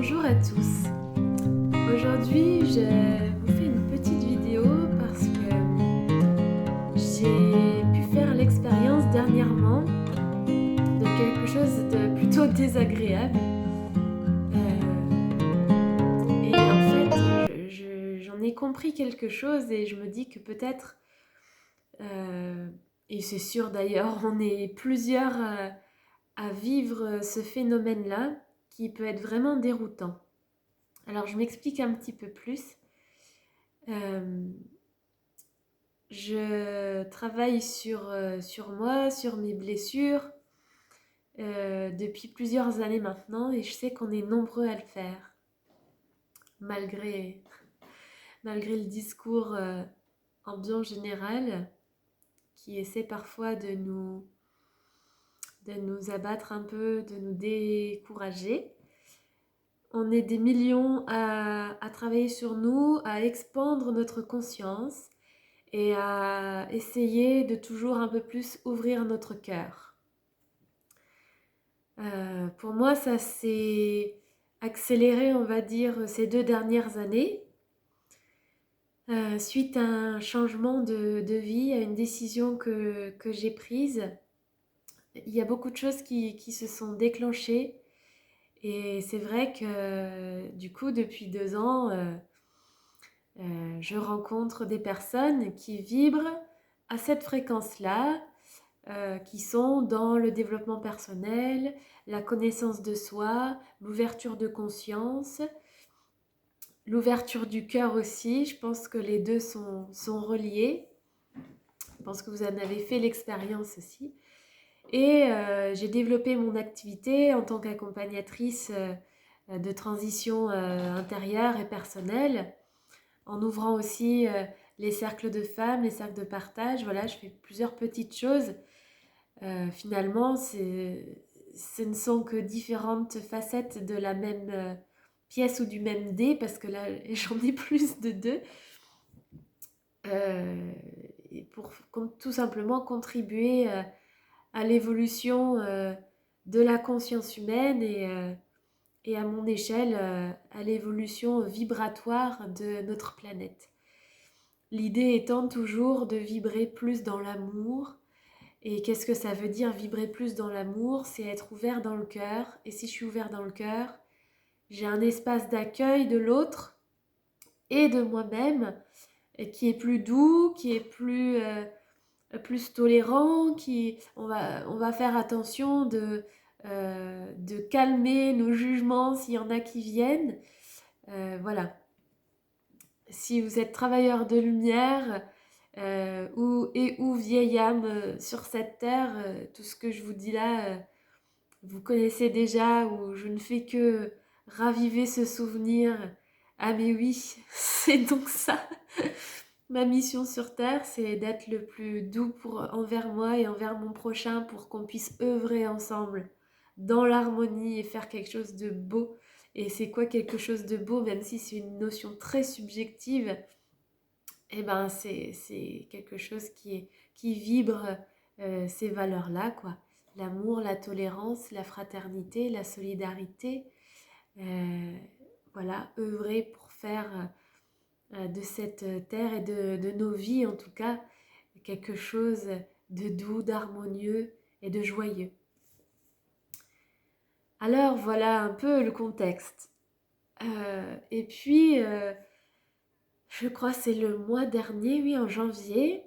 Bonjour à tous. Aujourd'hui, je vous fais une petite vidéo parce que j'ai pu faire l'expérience dernièrement de quelque chose de plutôt désagréable. Et en fait, j'en ai compris quelque chose et je me dis que peut-être, et c'est sûr d'ailleurs, on est plusieurs à vivre ce phénomène-là qui peut être vraiment déroutant. Alors, je m'explique un petit peu plus. Euh, je travaille sur moi, sur mes blessures, depuis plusieurs années maintenant et je sais qu'on est nombreux à le faire, malgré, malgré le discours ambiant général qui essaie parfois de nous abattre un peu, de nous décourager. On est des millions à travailler sur nous, à expandre notre conscience et à essayer de toujours un peu plus ouvrir notre cœur. Pour moi, ça s'est accéléré, on va dire, ces 2 dernières années, suite à un changement de vie, à une décision que j'ai prise. Il y a beaucoup de choses qui se sont déclenchées et c'est vrai que du coup, depuis 2 ans, je rencontre des personnes qui vibrent à cette fréquence-là, qui sont dans le développement personnel, la connaissance de soi, l'ouverture de conscience, l'ouverture du cœur aussi. Je pense que les deux sont reliés. Je pense que vous en avez fait l'expérience aussi. Et j'ai développé mon activité en tant qu'accompagnatrice de transition intérieure et personnelle, en ouvrant aussi les cercles de femmes, les cercles de partage. Voilà, je fais plusieurs petites choses. Finalement, ce ne sont que différentes facettes de la même pièce ou du même dé, parce que là, j'en ai plus de deux, euh, pour tout simplement contribuer à l'évolution de la conscience humaine et à mon échelle, à l'évolution vibratoire de notre planète. L'idée étant toujours de vibrer plus dans l'amour. Et qu'est-ce que ça veut dire vibrer plus dans l'amour? C'est être ouvert dans le cœur. Et si je suis ouvert dans le cœur, j'ai un espace d'accueil de l'autre et de moi-même qui est plus doux, qui est plus tolérant, on va faire attention de calmer nos jugements s'il y en a qui viennent. Voilà. Si vous êtes travailleur de lumière, ou vieille âme sur cette terre, tout ce que je vous dis là, vous connaissez déjà, ou je ne fais que raviver ce souvenir. Ah mais oui, c'est donc ça. Ma mission sur terre, c'est d'être le plus doux envers moi et envers mon prochain pour qu'on puisse œuvrer ensemble dans l'harmonie et faire quelque chose de beau. Et c'est quoi quelque chose de beau, même si c'est une notion très subjective? Eh ben, c'est quelque chose qui vibre ces valeurs-là, quoi. L'amour, la tolérance, la fraternité, la solidarité. Euh, voilà, œuvrer pour faire de cette terre et de nos vies, en tout cas, quelque chose de doux, d'harmonieux et de joyeux. Alors, voilà un peu le contexte. Et puis, je crois que c'est le mois dernier, oui, en janvier.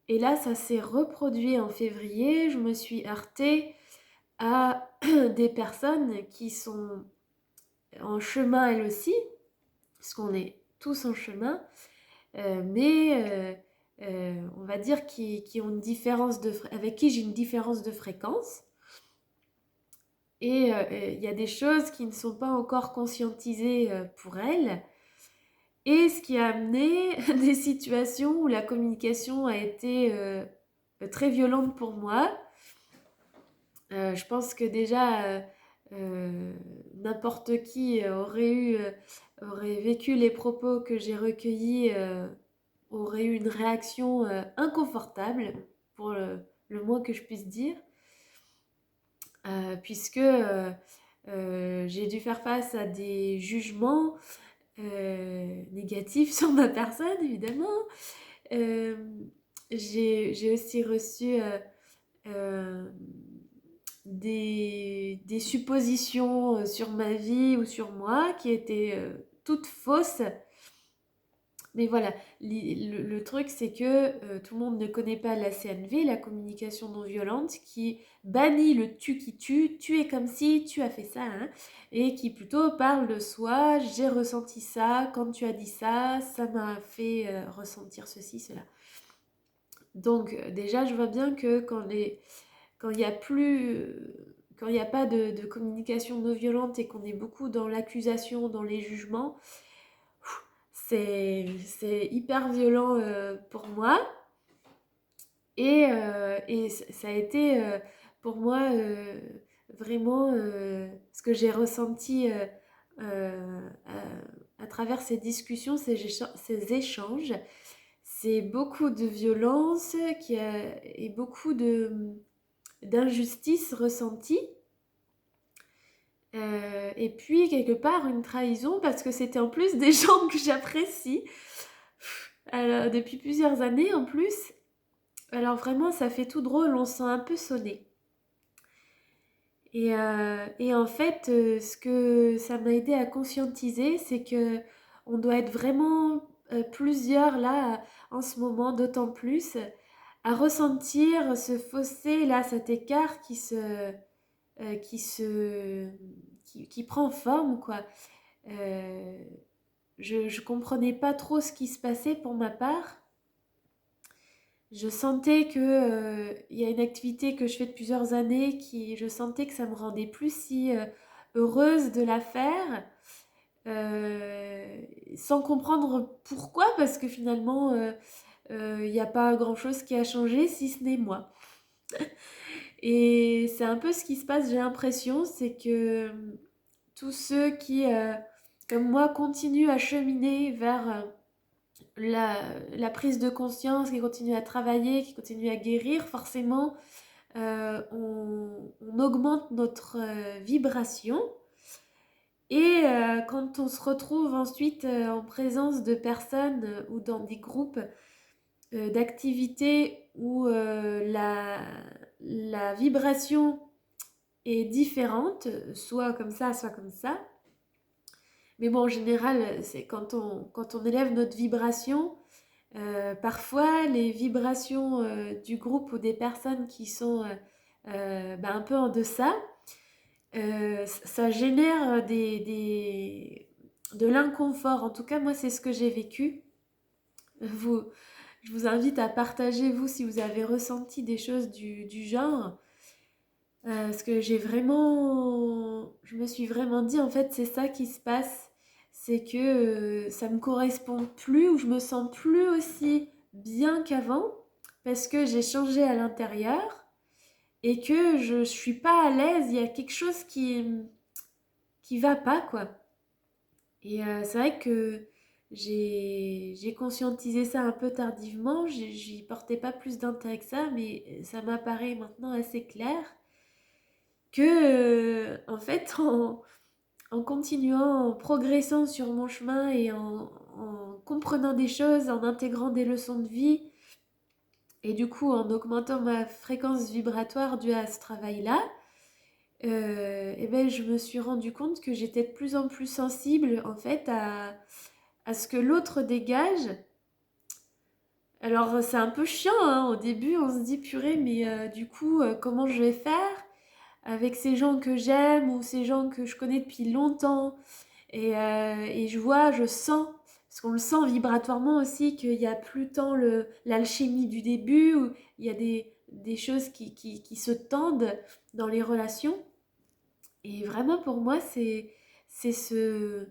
Et là, ça s'est reproduit en février. Je me suis heurtée à des personnes qui sont en chemin elles aussi, parce qu'on est tous en chemin, mais on va dire qui ont une différence avec qui j'ai une différence de fréquence. Et il y a des choses qui ne sont pas encore conscientisées pour elles. Et ce qui a amené des situations où la communication a été très violente pour moi. Je pense que déjà, n'importe qui aurait vécu les propos que j'ai recueillis, aurait eu une réaction inconfortable, pour le moins que je puisse dire, puisque J'ai dû faire face à des jugements négatifs sur ma personne, évidemment. Euh, j'ai aussi reçu euh, des suppositions sur ma vie ou sur moi qui étaient toutes fausses. Mais voilà, le truc c'est que tout le monde ne connaît pas la CNV, la communication non violente, qui bannit le tu qui tue, tu es comme si tu as fait ça, hein, et qui plutôt parle de soi, j'ai ressenti ça, quand tu as dit ça, ça m'a fait ressentir ceci, cela. Donc déjà, je vois bien que quand il y a plus, quand il n'y a pas de communication non violente et qu'on est beaucoup dans l'accusation, dans les jugements, c'est hyper violent pour moi. Et ça a été pour moi vraiment ce que j'ai ressenti à travers ces discussions, ces échanges. C'est beaucoup de violence et beaucoup d'injustice ressentie. Et puis quelque part une trahison parce que c'était en plus des gens que j'apprécie alors, depuis plusieurs années en plus. Alors vraiment ça fait tout drôle, on se sent un peu sonné. Et en fait ce que ça m'a aidé à conscientiser c'est que on doit être vraiment plusieurs là en ce moment d'autant plus à ressentir ce fossé là, cet écart euh, qui se qui prend forme quoi. Euh, je comprenais pas trop ce qui se passait pour ma part. Je sentais que il y a une activité que je fais de plusieurs années qui je sentais que ça me rendait plus si heureuse de la faire. euh, Sans comprendre pourquoi parce que finalement il n'y a pas grand chose qui a changé si ce n'est moi. Et c'est un peu ce qui se passe, j'ai l'impression, c'est que tous ceux qui, comme moi, continuent à cheminer vers la, la prise de conscience, qui continuent à travailler, qui continuent à guérir, forcément, on augmente notre vibration. Et quand on se retrouve ensuite en présence de personnes ou dans des groupes d'activités où la vibration est différente, soit comme ça, soit comme ça. Mais bon, en général, c'est quand on élève notre vibration, parfois les vibrations du groupe ou des personnes qui sont un peu en deçà, ça génère de l'inconfort. En tout cas, moi, c'est ce que j'ai vécu. Vous, je vous invite à partager, vous, si vous avez ressenti des choses du genre. Parce que je me suis vraiment dit, en fait, c'est ça qui se passe. C'est que ça me correspond plus ou je me sens plus aussi bien qu'avant parce que j'ai changé à l'intérieur et que je suis pas à l'aise. Il y a quelque chose qui va pas, quoi. Et c'est vrai que j'ai conscientisé ça un peu tardivement. J'y portais pas plus d'intérêt que ça, mais ça m'apparaît maintenant assez clair que, en fait, en continuant, en progressant sur mon chemin et en comprenant des choses, en intégrant des leçons de vie, et du coup en augmentant ma fréquence vibratoire due à ce travail-là, et ben, je me suis rendu compte que j'étais de plus en plus sensible en fait à ce que l'autre dégage. Alors c'est un peu chiant, hein, au début on se dit purée mais du coup comment je vais faire avec ces gens que j'aime ou ces gens que je connais depuis longtemps. Et je vois, je sens, parce qu'on le sent vibratoirement aussi, qu'il n'y a plus tant l'alchimie du début, où il y a des choses qui se tendent dans les relations. Et vraiment pour moi, c'est ce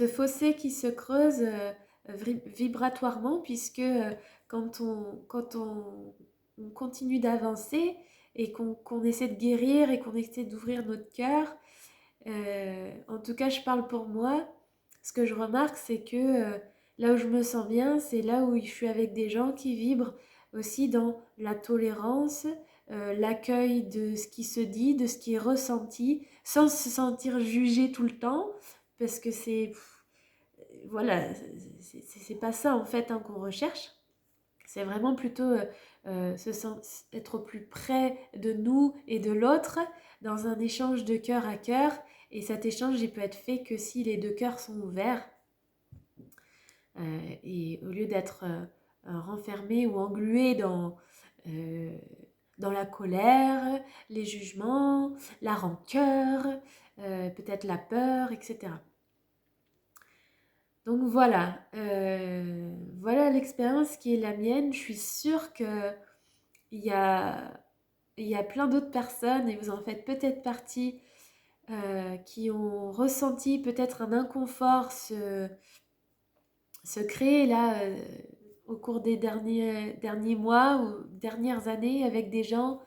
fossé qui se creuse vibratoirement, puisque quand on continue d'avancer et qu'on essaie de guérir et qu'on essaie d'ouvrir notre cœur, en tout cas, je parle pour moi. Ce que je remarque, c'est que là où je me sens bien, c'est là où je suis avec des gens qui vibrent aussi dans la tolérance, l'accueil de ce qui se dit, de ce qui est ressenti, sans se sentir jugé tout le temps, parce que voilà, c'est pas ça en fait hein, qu'on recherche. C'est vraiment plutôt être au plus près de nous et de l'autre dans un échange de cœur à cœur. Et cet échange, il peut être fait que si les deux cœurs sont ouverts. Et au lieu d'être renfermé ou englué euh, dans la colère, les jugements, la rancœur, peut-être la peur, etc. Donc voilà l'expérience qui est la mienne. Je suis sûre que il y a, il y a plein d'autres personnes, et vous en faites peut-être partie, qui ont ressenti peut-être un inconfort se créer là au cours des derniers mois ou dernières années avec des gens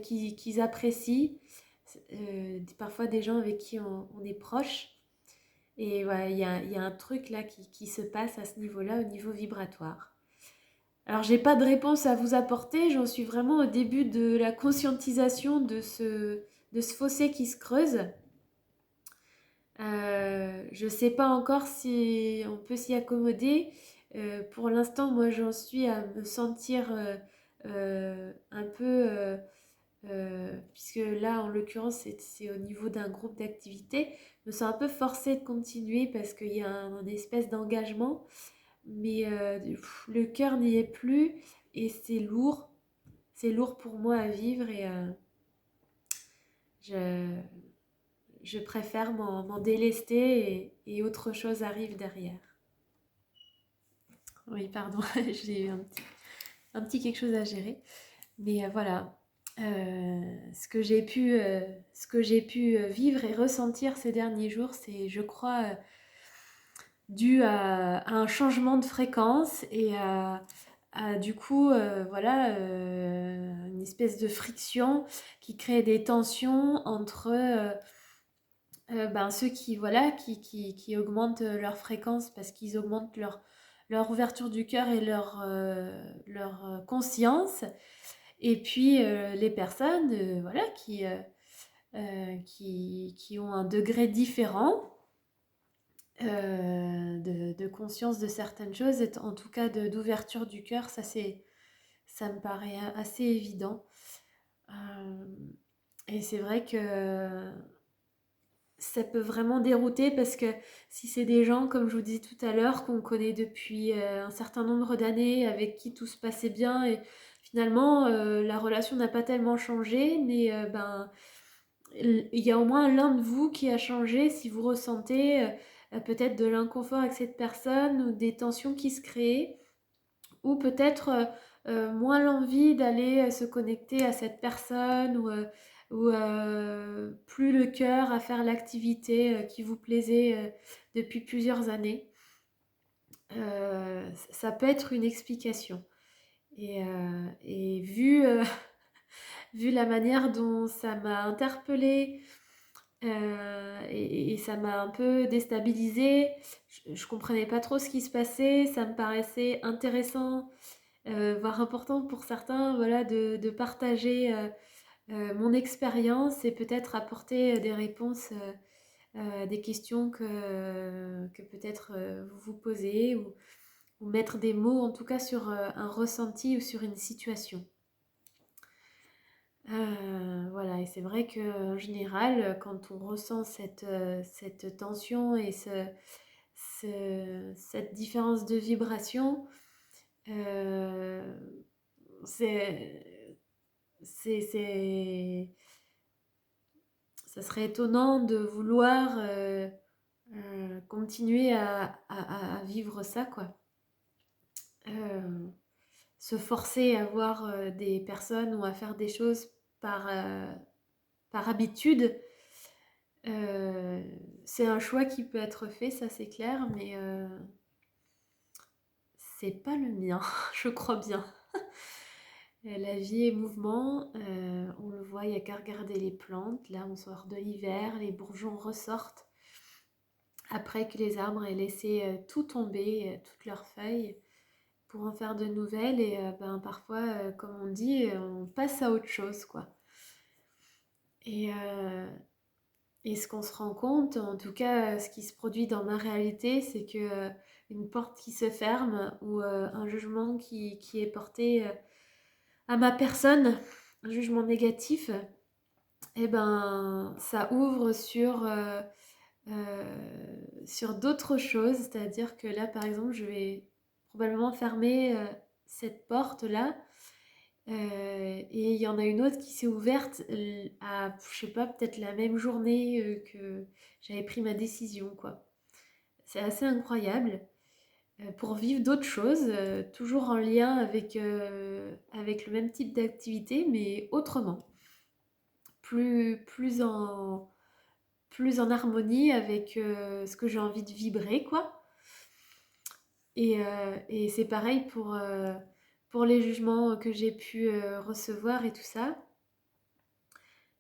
qu'ils apprécient, parfois des gens avec qui on est proche. Et voilà, il y a un truc là qui se passe à ce niveau-là, au niveau vibratoire. Alors, j'ai pas de réponse à vous apporter, j'en suis vraiment au début de la conscientisation de ce fossé qui se creuse. Je sais pas encore si on peut s'y accommoder. Pour l'instant, moi, j'en suis à me sentir un peu, puisque là, en l'occurrence, c'est au niveau d'un groupe d'activité, je me sens un peu forcée de continuer parce qu'il y a un espèce d'engagement, mais le cœur n'y est plus et c'est lourd pour moi à vivre et je, je préfère m'en délester et autre chose arrive derrière. Oui, pardon, j'ai eu un petit quelque chose à gérer. Mais voilà, ce que j'ai pu vivre et ressentir ces derniers jours, c'est, je crois, dû à un changement de fréquence et du coup, voilà, une espèce de friction qui crée des tensions entre ceux qui, voilà, qui augmentent leur fréquence parce qu'ils augmentent leur ouverture du cœur et leur conscience. Et puis les personnes voilà, qui ont un degré différent de conscience de certaines choses, et en tout cas d'ouverture du cœur, ça me paraît assez évident. Euh, et c'est vrai que ça peut vraiment dérouter parce que si c'est des gens, comme je vous disais tout à l'heure, qu'on connaît depuis un certain nombre d'années, avec qui tout se passait bien et finalement la relation n'a pas tellement changé, mais il y a au moins l'un de vous qui a changé si vous ressentez peut-être de l'inconfort avec cette personne ou des tensions qui se créent ou peut-être moins l'envie d'aller se connecter à cette personne ou plus le cœur à faire l'activité qui vous plaisait depuis plusieurs années. Ça peut être une explication. Et vu la manière dont ça m'a interpellée et ça m'a un peu déstabilisée, je comprenais pas trop ce qui se passait, ça me paraissait intéressant voire important pour certains, voilà, de partager mon expérience et peut-être apporter des réponses à des questions que peut-être vous vous posez ou mettre des mots en tout cas sur un ressenti ou sur une situation. Voilà, et c'est vrai qu'en général, quand on ressent cette tension et cette différence de vibration, euh, c'est c'est ça serait étonnant de vouloir continuer à vivre ça, quoi. Euh, Se forcer à voir des personnes ou à faire des choses par habitude, euh, c'est un choix qui peut être fait, ça c'est clair, mais c'est pas le mien, je crois bien. La vie est mouvement, on le voit, il n'y a qu'à regarder les plantes. Là, on sort de l'hiver, les bourgeons ressortent après que les arbres aient laissé tout tomber, toutes leurs feuilles. pour en faire de nouvelles et ben, parfois, comme on dit, on passe à autre chose, quoi. Et, euh, et ce qu'on se rend compte, en tout cas, ce qui se produit dans ma réalité, c'est que une porte qui se ferme ou un jugement qui est porté à ma personne, un jugement négatif, eh ben, ça ouvre sur d'autres choses. C'est-à-dire que là, par exemple, je vais probablement fermer cette porte-là. Et il y en a une autre qui s'est ouverte à, je sais pas, peut-être la même journée que j'avais pris ma décision, quoi. C'est assez incroyable pour vivre d'autres choses, toujours en lien avec le même type d'activité, mais autrement. Plus, plus en, plus en harmonie avec ce que j'ai envie de vibrer, quoi. Et c'est pareil pour les jugements que j'ai pu recevoir et tout ça.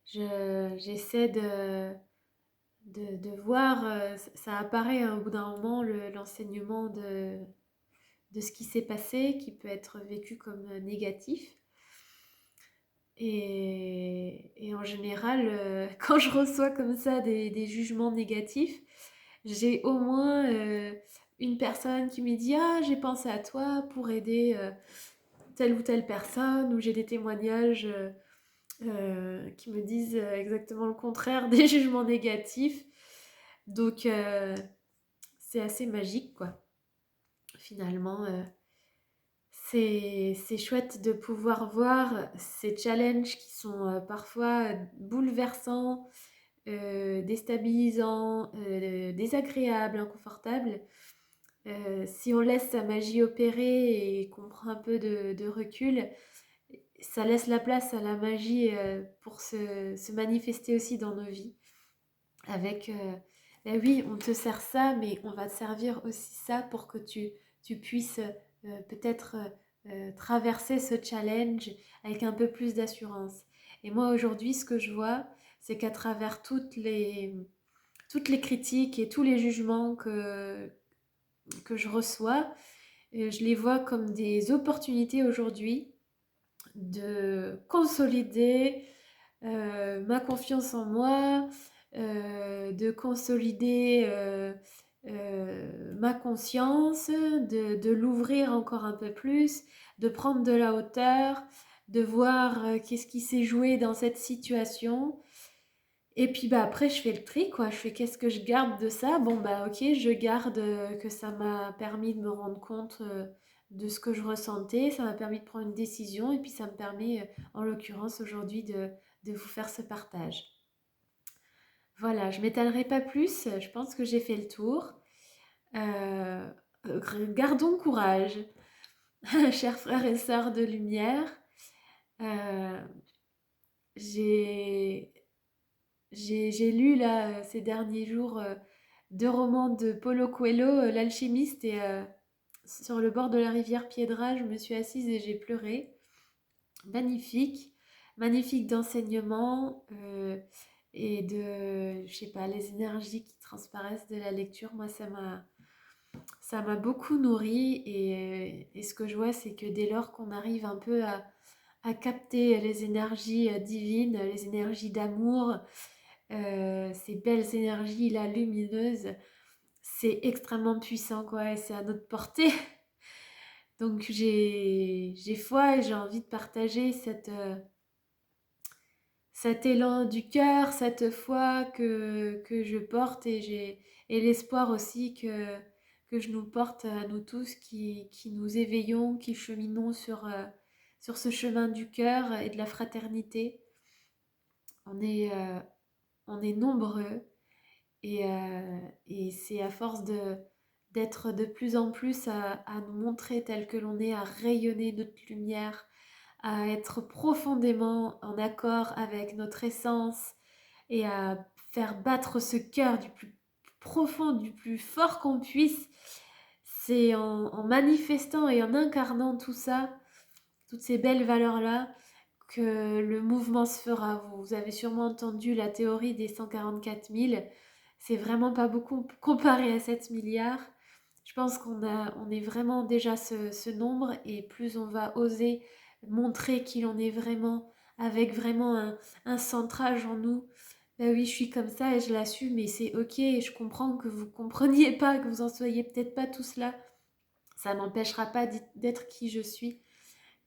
J'essaie de voir, ça apparaît au bout d'un moment, l'enseignement de ce qui s'est passé, qui peut être vécu comme négatif. Et en général, quand je reçois comme ça des jugements négatifs, j'ai au moins une personne qui me dit: «Ah, j'ai pensé à toi pour aider telle ou telle personne», ou j'ai des témoignages qui me disent exactement le contraire des jugements négatifs. Donc, c'est assez magique, quoi. Finalement, c'est chouette de pouvoir voir ces challenges qui sont parfois bouleversants, déstabilisants, désagréables, inconfortables. Si on laisse sa magie opérer et qu'on prend un peu de recul, ça laisse la place à la magie pour se manifester aussi dans nos vies. Avec, ben oui, on te sert ça, mais on va te servir aussi ça pour que tu puisses peut-être traverser ce challenge avec un peu plus d'assurance. Et moi aujourd'hui, ce que je vois, c'est qu'à travers toutes les critiques et tous les jugements que je reçois, je les vois comme des opportunités aujourd'hui de consolider ma confiance en moi, de consolider ma conscience, de l'ouvrir encore un peu plus, de prendre de la hauteur, de voir qu'est-ce qui s'est joué dans cette situation. Et puis bah après je fais le tri quoi, je fais qu'est-ce que je garde de ça? Bon bah ok, je garde que ça m'a permis de me rendre compte de ce que je ressentais, ça m'a permis de prendre une décision et puis ça me permet en l'occurrence aujourd'hui de vous faire ce partage. Voilà, je m'étalerai pas plus, je pense que j'ai fait le tour. Euh, Gardons courage, chers frères et sœurs de lumière. Euh, j'ai j'ai lu là ces derniers jours deux romans de Paulo Coelho, L'Alchimiste et sur le bord de la rivière Piedra, je me suis assise et j'ai pleuré. Magnifique, magnifique d'enseignement et de, je sais pas, les énergies qui transparaissent de la lecture. Moi, ça m'a beaucoup nourri et ce que je vois, c'est que dès lors qu'on arrive un peu à capter les énergies divines, les énergies d'amour, ces belles énergies là lumineuses, c'est extrêmement puissant quoi et c'est à notre portée. Donc j'ai foi et j'ai envie de partager cet élan du cœur, cette foi que je porte et l'espoir aussi que je nous porte à nous tous qui nous éveillons, qui cheminons sur ce chemin du cœur et de la fraternité. On est, euh, on est nombreux. Et c'est à force d'être de plus en plus à nous montrer tel que l'on est, à rayonner notre lumière, à être profondément en accord avec notre essence et à faire battre ce cœur du plus profond, du plus fort qu'on puisse. C'est en manifestant et en incarnant tout ça, toutes ces belles valeurs-là, que le mouvement se fera. Vous avez sûrement entendu la théorie des 144 000. C'est vraiment pas beaucoup comparé à 7 milliards. Je pense on est vraiment déjà ce nombre et plus on va oser montrer qui l'on est vraiment, avec vraiment un centrage en nous. Ben oui, je suis comme ça et je l'assume et c'est ok et je comprends que vous compreniez pas, que vous en soyez peut-être pas tous là. Ça m'empêchera pas d'être qui je suis.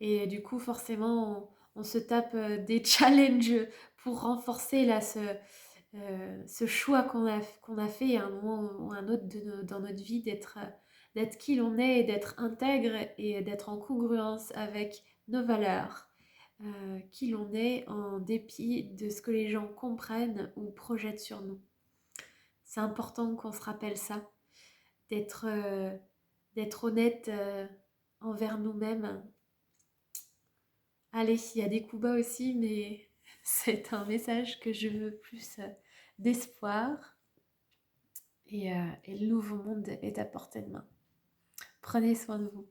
Et du coup, forcément, on se tape des challenges pour renforcer là ce choix qu'on a fait à un moment ou un autre dans notre vie d'être qui l'on est et d'être intègre et d'être en congruence avec nos valeurs, qui l'on est en dépit de ce que les gens comprennent ou projettent sur nous. C'est important qu'on se rappelle ça, d'être d'être honnête envers nous-mêmes. Allez, il y a des coups bas aussi, mais c'est un message que je veux plus d'espoir et le nouveau monde est à portée de main. Prenez soin de vous.